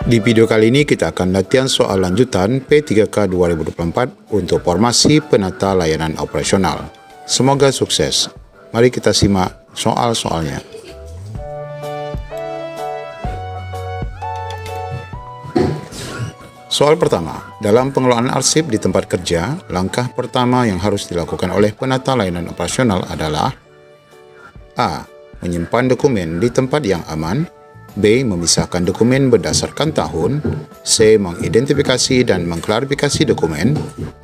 Di video kali ini kita akan latihan soal lanjutan P3K 2024 untuk formasi penata layanan operasional. Semoga sukses. Mari kita simak soal-soalnya. Soal pertama, dalam pengelolaan arsip di tempat kerja, langkah pertama yang harus dilakukan oleh penata layanan operasional adalah A. Menyimpan dokumen di tempat yang aman. B. Memisahkan dokumen berdasarkan tahun. C. Mengidentifikasi dan mengklarifikasi dokumen.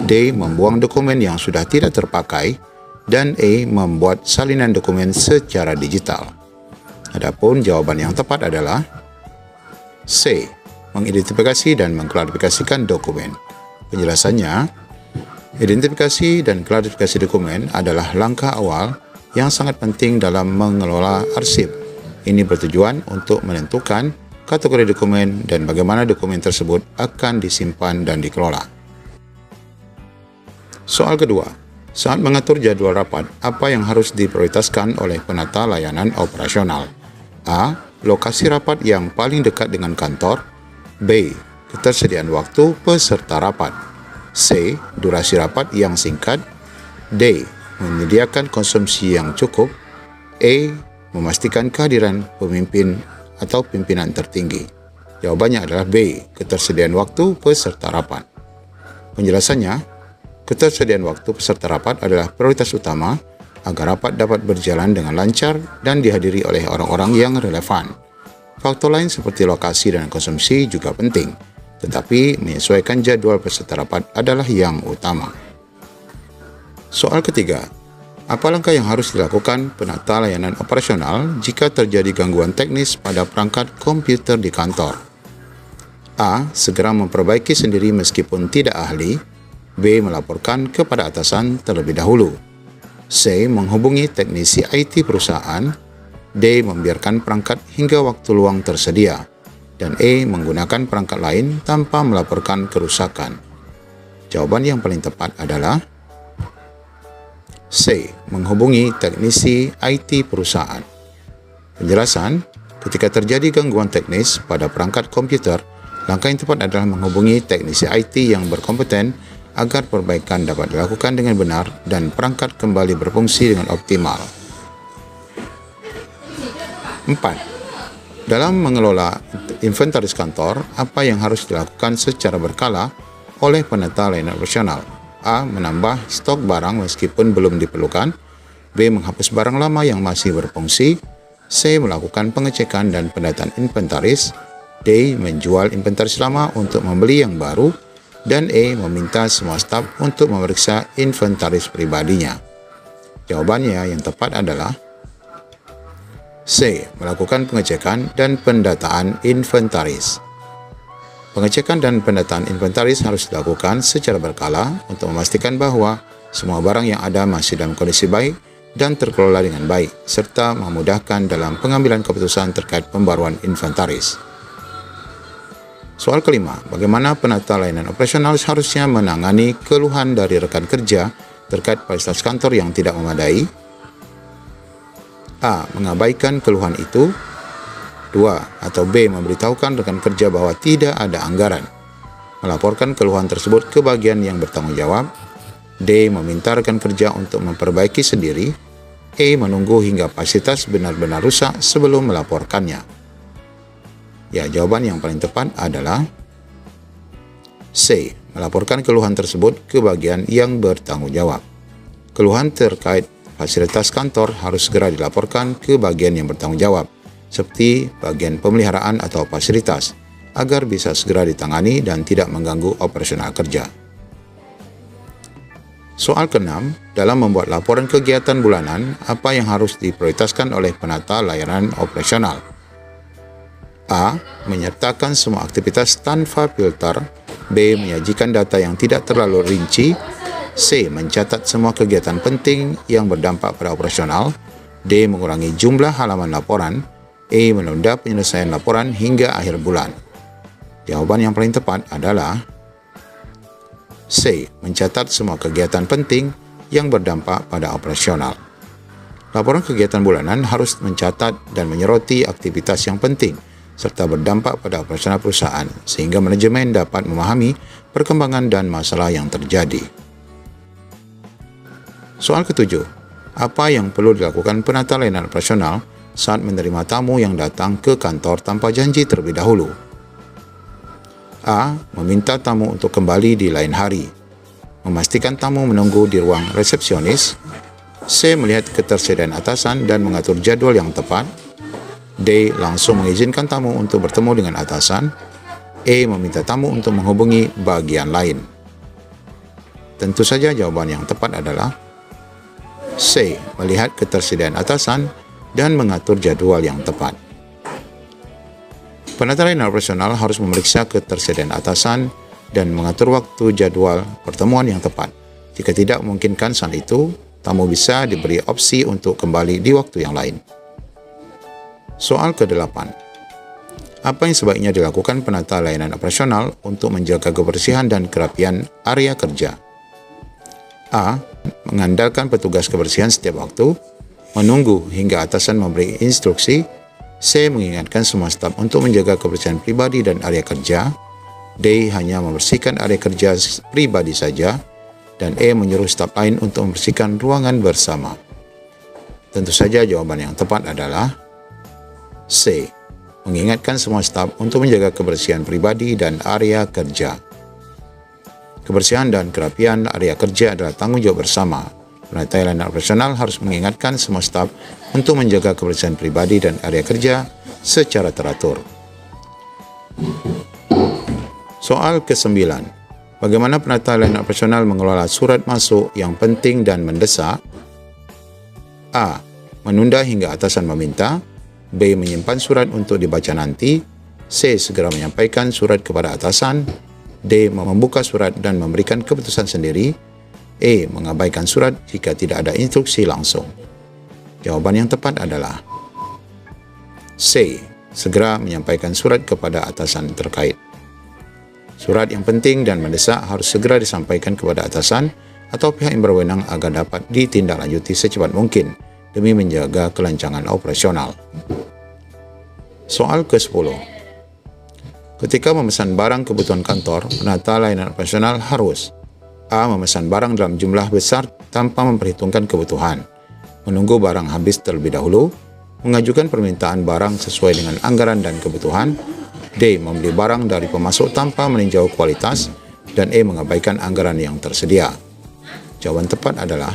D. Membuang dokumen yang sudah tidak terpakai. Dan E. Membuat salinan dokumen secara digital. Adapun jawaban yang tepat adalah C. Mengidentifikasi dan mengklarifikasikan dokumen. Penjelasannya, identifikasi dan klarifikasi dokumen adalah langkah awal yang sangat penting dalam mengelola arsip. Ini bertujuan untuk menentukan kategori dokumen dan bagaimana dokumen tersebut akan disimpan dan dikelola. Soal kedua, saat mengatur jadwal rapat, apa yang harus diprioritaskan oleh penata layanan operasional? A. Lokasi rapat yang paling dekat dengan kantor. B. Ketersediaan waktu peserta rapat. C. Durasi rapat yang singkat. D. Menyediakan konsumsi yang cukup. E. Memastikan kehadiran pemimpin atau pimpinan tertinggi. Jawabannya adalah B. Ketersediaan waktu peserta rapat. Penjelasannya, ketersediaan waktu peserta rapat adalah prioritas utama agar rapat dapat berjalan dengan lancar dan dihadiri oleh orang-orang yang relevan. Faktor lain seperti lokasi dan konsumsi juga penting, tetapi menyesuaikan jadwal peserta rapat adalah yang utama. Soal ketiga, apa langkah yang harus dilakukan penata layanan operasional jika terjadi gangguan teknis pada perangkat komputer di kantor? A. Segera memperbaiki sendiri meskipun tidak ahli. B. Melaporkan kepada atasan terlebih dahulu. C. Menghubungi teknisi IT perusahaan. D. Membiarkan perangkat hingga waktu luang tersedia. Dan E. Menggunakan perangkat lain tanpa melaporkan kerusakan. Jawaban yang paling tepat adalah C. Menghubungi teknisi IT perusahaan. Penjelasan, ketika terjadi gangguan teknis pada perangkat komputer, langkah yang tepat adalah menghubungi teknisi IT yang berkompeten agar perbaikan dapat dilakukan dengan benar dan perangkat kembali berfungsi dengan optimal. 4. Dalam mengelola inventaris kantor, apa yang harus dilakukan secara berkala oleh penata layanan operasional? A. Menambah stok barang meskipun belum diperlukan. B. Menghapus barang lama yang masih berfungsi. C. Melakukan pengecekan dan pendataan inventaris. D. Menjual inventaris lama untuk membeli yang baru. Dan E. Meminta semua staf untuk memeriksa inventaris pribadinya. Jawabannya yang tepat adalah C. Melakukan pengecekan dan pendataan inventaris. Pengecekan dan pendataan inventaris harus dilakukan secara berkala untuk memastikan bahwa semua barang yang ada masih dalam kondisi baik dan terkelola dengan baik, serta memudahkan dalam pengambilan keputusan terkait pembaruan inventaris. Soal kelima, bagaimana penata layanan operasional seharusnya menangani keluhan dari rekan kerja terkait fasilitas kantor yang tidak memadai? A. Mengabaikan keluhan itu. 2. Atau B. Memberitahukan rekan kerja bahwa tidak ada anggaran. Melaporkan keluhan tersebut ke bagian yang bertanggung jawab. D. Meminta rekan kerja untuk memperbaiki sendiri. E. Menunggu hingga fasilitas benar-benar rusak sebelum melaporkannya. Ya, jawaban yang paling tepat adalah C. Melaporkan keluhan tersebut ke bagian yang bertanggung jawab. Keluhan terkait fasilitas kantor harus segera dilaporkan ke bagian yang bertanggung jawab, seperti bagian pemeliharaan atau fasilitas, agar bisa segera ditangani dan tidak mengganggu operasional kerja. Soal keenam, dalam membuat laporan kegiatan bulanan, apa yang harus diprioritaskan oleh penata layanan operasional? A. Menyertakan semua aktivitas tanpa filter. B. Menyajikan data yang tidak terlalu rinci. C. Mencatat semua kegiatan penting yang berdampak pada operasional. D. Mengurangi jumlah halaman laporan. E. Menunda penyelesaian laporan hingga akhir bulan. Jawaban yang paling tepat adalah C. Mencatat semua kegiatan penting yang berdampak pada operasional. Laporan kegiatan bulanan harus mencatat dan menyoroti aktivitas yang penting, serta berdampak pada operasional perusahaan sehingga manajemen dapat memahami perkembangan dan masalah yang terjadi. Soal ketujuh, apa yang perlu dilakukan penata layanan operasional saat menerima tamu yang datang ke kantor tanpa janji terlebih dahulu? A. Meminta tamu untuk kembali di lain hari. Memastikan tamu menunggu di ruang resepsionis. C. Melihat ketersediaan atasan dan mengatur jadwal yang tepat. D. Langsung mengizinkan tamu untuk bertemu dengan atasan. E. Meminta tamu untuk menghubungi bagian lain. Tentu saja jawaban yang tepat adalah C. Melihat ketersediaan atasan dan mengatur jadwal yang tepat. Penata layanan operasional harus memeriksa ketersediaan atasan dan mengatur waktu jadwal pertemuan yang tepat. Jika tidak memungkinkan saat itu, tamu bisa diberi opsi untuk kembali di waktu yang lain. Soal ke-8. Apa yang sebaiknya dilakukan penata layanan operasional untuk menjaga kebersihan dan kerapian area kerja? A. Mengandalkan petugas kebersihan setiap waktu. Menunggu hingga atasan memberi instruksi. C. Mengingatkan semua staf untuk menjaga kebersihan pribadi dan area kerja. D. Hanya membersihkan area kerja pribadi saja. Dan E. Menyuruh staf lain untuk membersihkan ruangan bersama. Tentu saja jawaban yang tepat adalah C. Mengingatkan semua staf untuk menjaga kebersihan pribadi dan area kerja. Kebersihan dan kerapian area kerja adalah tanggung jawab bersama. Penata layanan operasional harus mengingatkan semua staf untuk menjaga kebersihan pribadi dan area kerja secara teratur. Soal ke-9. Bagaimana penata layanan operasional mengelola surat masuk yang penting dan mendesak? A. Menunda hingga atasan meminta. B. Menyimpan surat untuk dibaca nanti. C. Segera menyampaikan surat kepada atasan. D. Membuka surat dan memberikan keputusan sendiri. E. Mengabaikan surat jika tidak ada instruksi langsung. Jawaban yang tepat adalah C. Segera menyampaikan surat kepada atasan terkait. Surat yang penting dan mendesak harus segera disampaikan kepada atasan atau pihak yang berwenang agar dapat ditindaklanjuti secepat mungkin demi menjaga kelancaran operasional. Soal ke-10. Ketika memesan barang kebutuhan kantor, penata layanan operasional harus A. Memesan barang dalam jumlah besar tanpa memperhitungkan kebutuhan. Menunggu barang habis terlebih dahulu. Mengajukan permintaan barang sesuai dengan anggaran dan kebutuhan. D. Membeli barang dari pemasok tanpa meninjau kualitas. Dan E. Mengabaikan anggaran yang tersedia. Jawaban tepat adalah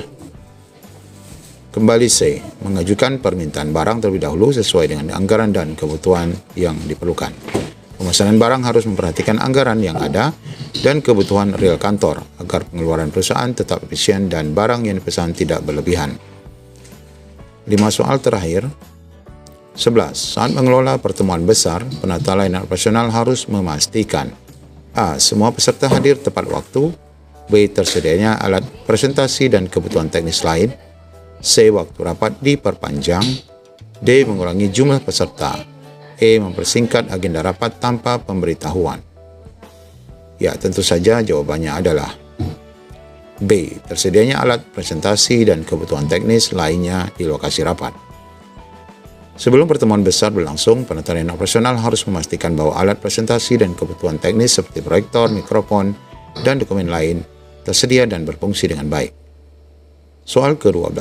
kembali C. Mengajukan permintaan barang terlebih dahulu sesuai dengan anggaran dan kebutuhan yang diperlukan. Pemesanan barang harus memperhatikan anggaran yang ada dan kebutuhan real kantor agar pengeluaran perusahaan tetap efisien dan barang yang dipesan tidak berlebihan. 5 soal terakhir. 11. Saat mengelola pertemuan besar, penata layanan operasional harus memastikan A. Semua peserta hadir tepat waktu. B. Tersedianya alat presentasi dan kebutuhan teknis lain. C. Waktu rapat diperpanjang. D. Mengurangi jumlah peserta. E. Mempersingkat agenda rapat tanpa pemberitahuan. Ya, tentu saja jawabannya adalah B. Tersedianya alat presentasi dan kebutuhan teknis lainnya di lokasi rapat. Sebelum pertemuan besar berlangsung, penata layanan operasional harus memastikan bahwa alat presentasi dan kebutuhan teknis seperti proyektor, mikrofon, dan dokumen lain tersedia dan berfungsi dengan baik. Soal ke-12.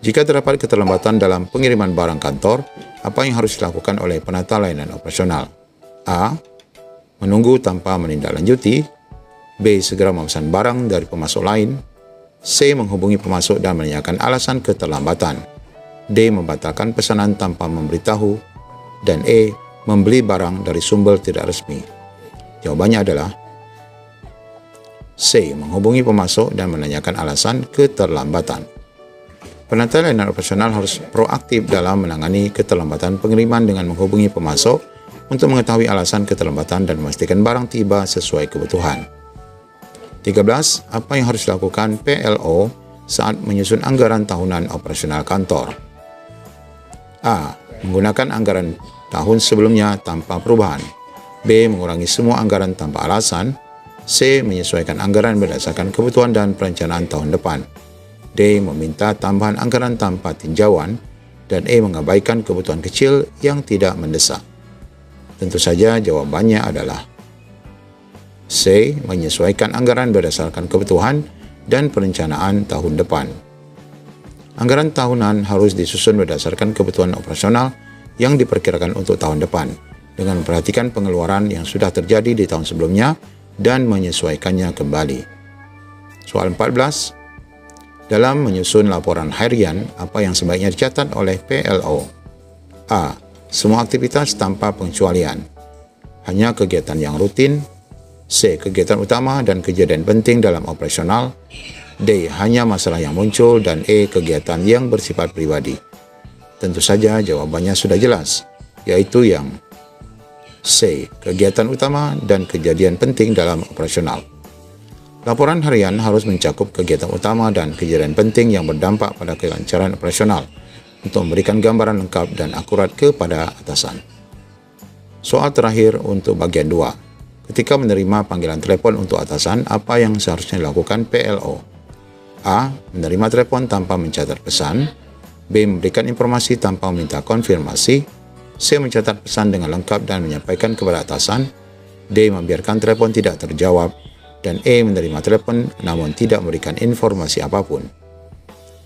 Jika terdapat keterlambatan dalam pengiriman barang kantor, apa yang harus dilakukan oleh penata layanan operasional? A. Menunggu tanpa menindaklanjuti. B. Segera memesan barang dari pemasok lain. C. Menghubungi pemasok dan menanyakan alasan keterlambatan. D. Membatalkan pesanan tanpa memberitahu. Dan E. Membeli barang dari sumber tidak resmi. Jawabannya adalah C. Menghubungi pemasok dan menanyakan alasan keterlambatan. Penata layanan operasional harus proaktif dalam menangani keterlambatan pengiriman dengan menghubungi pemasok untuk mengetahui alasan keterlambatan dan memastikan barang tiba sesuai kebutuhan. 13. Apa yang harus dilakukan PLO saat menyusun anggaran tahunan operasional kantor? A. Menggunakan anggaran tahun sebelumnya tanpa perubahan. B. Mengurangi semua anggaran tanpa alasan. C. Menyesuaikan anggaran berdasarkan kebutuhan dan perencanaan tahun depan. D. Meminta tambahan anggaran tanpa tinjauan. dan E. mengabaikan kebutuhan kecil yang tidak mendesak. Tentu saja jawabannya adalah C. menyesuaikan anggaran berdasarkan kebutuhan dan perencanaan tahun depan. Anggaran tahunan harus disusun berdasarkan kebutuhan operasional yang diperkirakan untuk tahun depan, dengan memperhatikan pengeluaran yang sudah terjadi di tahun sebelumnya dan menyesuaikannya kembali. Soal 14. Dalam menyusun laporan harian, apa yang sebaiknya dicatat oleh PLO? A. Semua aktivitas tanpa pengecualian. Hanya kegiatan yang rutin. C. Kegiatan utama dan kejadian penting dalam operasional. D. Hanya masalah yang muncul. Dan E. Kegiatan yang bersifat pribadi. Tentu saja jawabannya sudah jelas, yaitu yang C. Kegiatan utama dan kejadian penting dalam operasional. Laporan harian harus mencakup kegiatan utama dan kejadian penting yang berdampak pada kelancaran operasional untuk memberikan gambaran lengkap dan akurat kepada atasan. Soal terakhir untuk bagian 2. Ketika menerima panggilan telepon untuk atasan, apa yang seharusnya dilakukan PLO? A. Menerima telepon tanpa mencatat pesan. B. Memberikan informasi tanpa meminta konfirmasi. C. Mencatat pesan dengan lengkap dan menyampaikan kepada atasan. D. Membiarkan telepon tidak terjawab. Dan E. Menerima telepon namun tidak memberikan informasi apapun.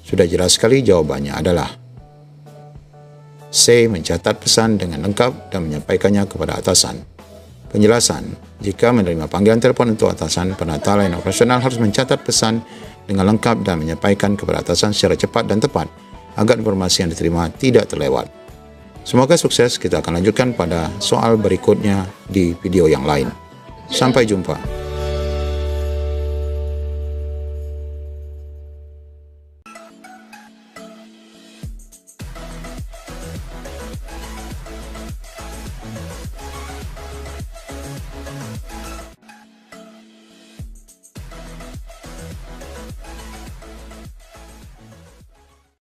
Sudah jelas sekali jawabannya adalah C. Mencatat pesan dengan lengkap dan menyampaikannya kepada atasan. Penjelasan: jika menerima panggilan telepon untuk atasan, penata layanan operasional harus mencatat pesan dengan lengkap dan menyampaikan kepada atasan secara cepat dan tepat agar informasi yang diterima tidak terlewat. Semoga sukses. Kita akan lanjutkan pada soal berikutnya di video yang lain. Sampai jumpa.